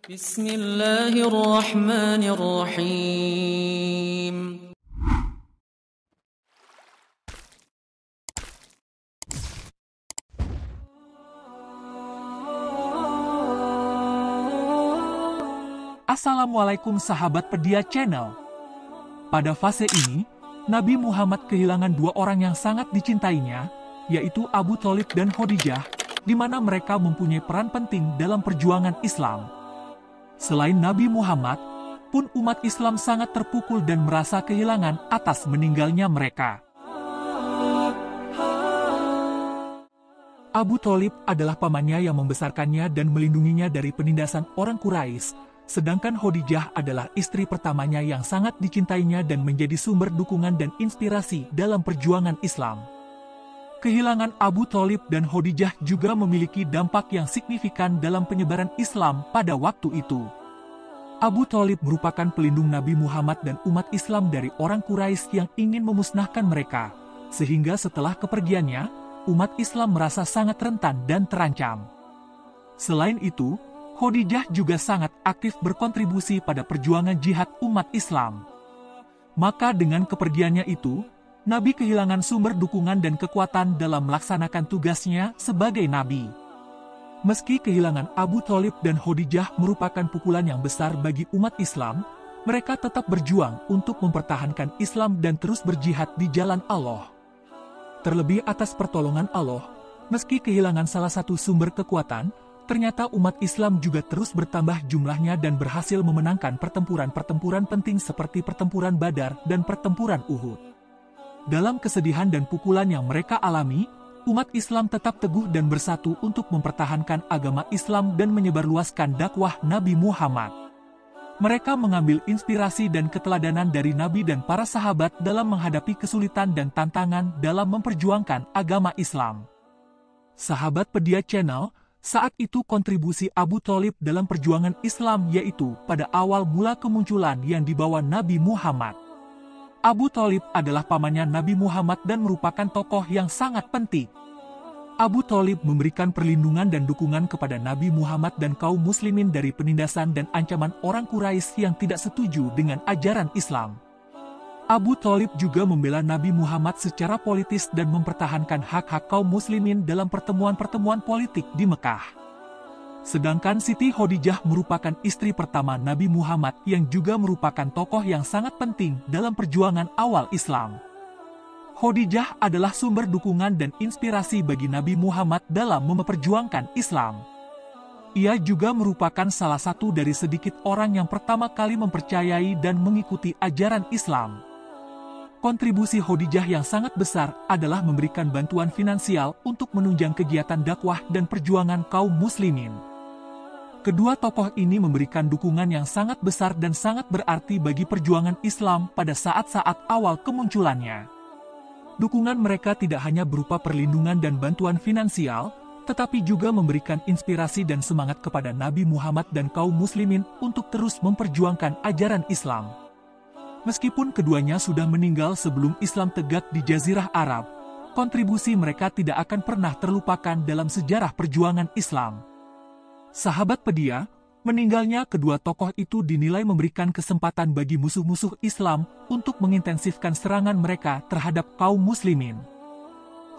Bismillahirrahmanirrahim. Assalamualaikum sahabat Pedia Channel. Pada fase ini, Nabi Muhammad kehilangan dua orang yang sangat dicintainya, yaitu Abu Thalib dan Khadijah, di mana mereka mempunyai peran penting dalam perjuangan Islam. Selain Nabi Muhammad, pun umat Islam sangat terpukul dan merasa kehilangan atas meninggalnya mereka. Abu Thalib adalah pamannya yang membesarkannya dan melindunginya dari penindasan orang Quraisy, sedangkan Khadijah adalah istri pertamanya yang sangat dicintainya dan menjadi sumber dukungan dan inspirasi dalam perjuangan Islam. Kehilangan Abu Thalib dan Khadijah juga memiliki dampak yang signifikan dalam penyebaran Islam pada waktu itu. Abu Thalib merupakan pelindung Nabi Muhammad dan umat Islam dari orang Quraisy yang ingin memusnahkan mereka, sehingga setelah kepergiannya, umat Islam merasa sangat rentan dan terancam. Selain itu, Khadijah juga sangat aktif berkontribusi pada perjuangan jihad umat Islam. Maka dengan kepergiannya itu, Nabi kehilangan sumber dukungan dan kekuatan dalam melaksanakan tugasnya sebagai Nabi. Meski kehilangan Abu Thalib dan Khadijah merupakan pukulan yang besar bagi umat Islam, mereka tetap berjuang untuk mempertahankan Islam dan terus berjihad di jalan Allah. Terlebih atas pertolongan Allah, meski kehilangan salah satu sumber kekuatan, ternyata umat Islam juga terus bertambah jumlahnya dan berhasil memenangkan pertempuran-pertempuran penting seperti pertempuran Badar dan pertempuran Uhud. Dalam kesedihan dan pukulan yang mereka alami, umat Islam tetap teguh dan bersatu untuk mempertahankan agama Islam dan menyebarluaskan dakwah Nabi Muhammad. Mereka mengambil inspirasi dan keteladanan dari Nabi dan para sahabat dalam menghadapi kesulitan dan tantangan dalam memperjuangkan agama Islam. Sahabat Pedia Channel, saat itu kontribusi Abu Thalib dalam perjuangan Islam yaitu pada awal mula kemunculan yang dibawa Nabi Muhammad. Abu Thalib adalah pamannya Nabi Muhammad dan merupakan tokoh yang sangat penting. Abu Thalib memberikan perlindungan dan dukungan kepada Nabi Muhammad dan kaum muslimin dari penindasan dan ancaman orang Quraisy yang tidak setuju dengan ajaran Islam. Abu Thalib juga membela Nabi Muhammad secara politis dan mempertahankan hak-hak kaum muslimin dalam pertemuan-pertemuan politik di Mekah. Sedangkan Siti Khadijah merupakan istri pertama Nabi Muhammad yang juga merupakan tokoh yang sangat penting dalam perjuangan awal Islam. Khadijah adalah sumber dukungan dan inspirasi bagi Nabi Muhammad dalam memperjuangkan Islam. Ia juga merupakan salah satu dari sedikit orang yang pertama kali mempercayai dan mengikuti ajaran Islam. Kontribusi Khadijah yang sangat besar adalah memberikan bantuan finansial untuk menunjang kegiatan dakwah dan perjuangan kaum muslimin. Kedua tokoh ini memberikan dukungan yang sangat besar dan sangat berarti bagi perjuangan Islam pada saat-saat awal kemunculannya. Dukungan mereka tidak hanya berupa perlindungan dan bantuan finansial, tetapi juga memberikan inspirasi dan semangat kepada Nabi Muhammad dan kaum muslimin untuk terus memperjuangkan ajaran Islam. Meskipun keduanya sudah meninggal sebelum Islam tegak di Jazirah Arab, kontribusi mereka tidak akan pernah terlupakan dalam sejarah perjuangan Islam. Sahabat Pedia, meninggalnya kedua tokoh itu dinilai memberikan kesempatan bagi musuh-musuh Islam untuk mengintensifkan serangan mereka terhadap kaum muslimin.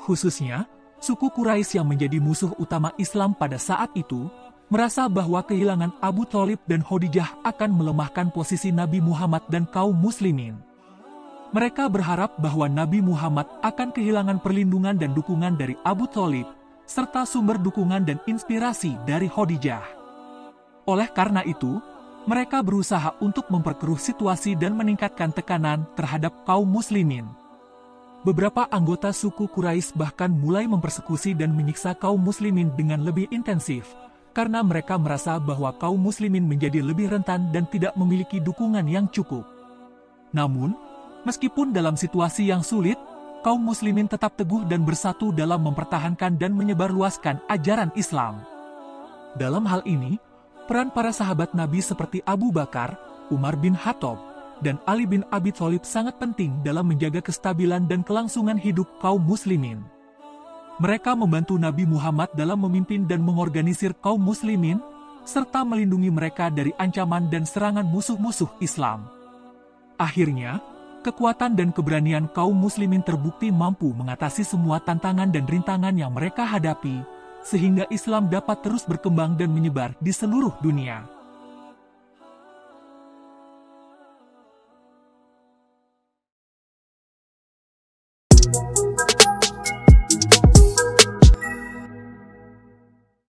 Khususnya, suku Quraisy yang menjadi musuh utama Islam pada saat itu, merasa bahwa kehilangan Abu Thalib dan Khadijah akan melemahkan posisi Nabi Muhammad dan kaum muslimin. Mereka berharap bahwa Nabi Muhammad akan kehilangan perlindungan dan dukungan dari Abu Thalib, serta sumber dukungan dan inspirasi dari Khadijah. Oleh karena itu, mereka berusaha untuk memperkeruh situasi dan meningkatkan tekanan terhadap kaum muslimin. Beberapa anggota suku Quraisy bahkan mulai mempersekusi dan menyiksa kaum muslimin dengan lebih intensif, karena mereka merasa bahwa kaum muslimin menjadi lebih rentan dan tidak memiliki dukungan yang cukup. Namun, meskipun dalam situasi yang sulit, kaum muslimin tetap teguh dan bersatu dalam mempertahankan dan menyebarluaskan ajaran Islam. Dalam hal ini, peran para sahabat Nabi seperti Abu Bakar, Umar bin Khattab, dan Ali bin Abi Thalib sangat penting dalam menjaga kestabilan dan kelangsungan hidup kaum muslimin. Mereka membantu Nabi Muhammad dalam memimpin dan mengorganisir kaum muslimin, serta melindungi mereka dari ancaman dan serangan musuh-musuh Islam. Akhirnya, kekuatan dan keberanian kaum muslimin terbukti mampu mengatasi semua tantangan dan rintangan yang mereka hadapi, sehingga Islam dapat terus berkembang dan menyebar di seluruh dunia.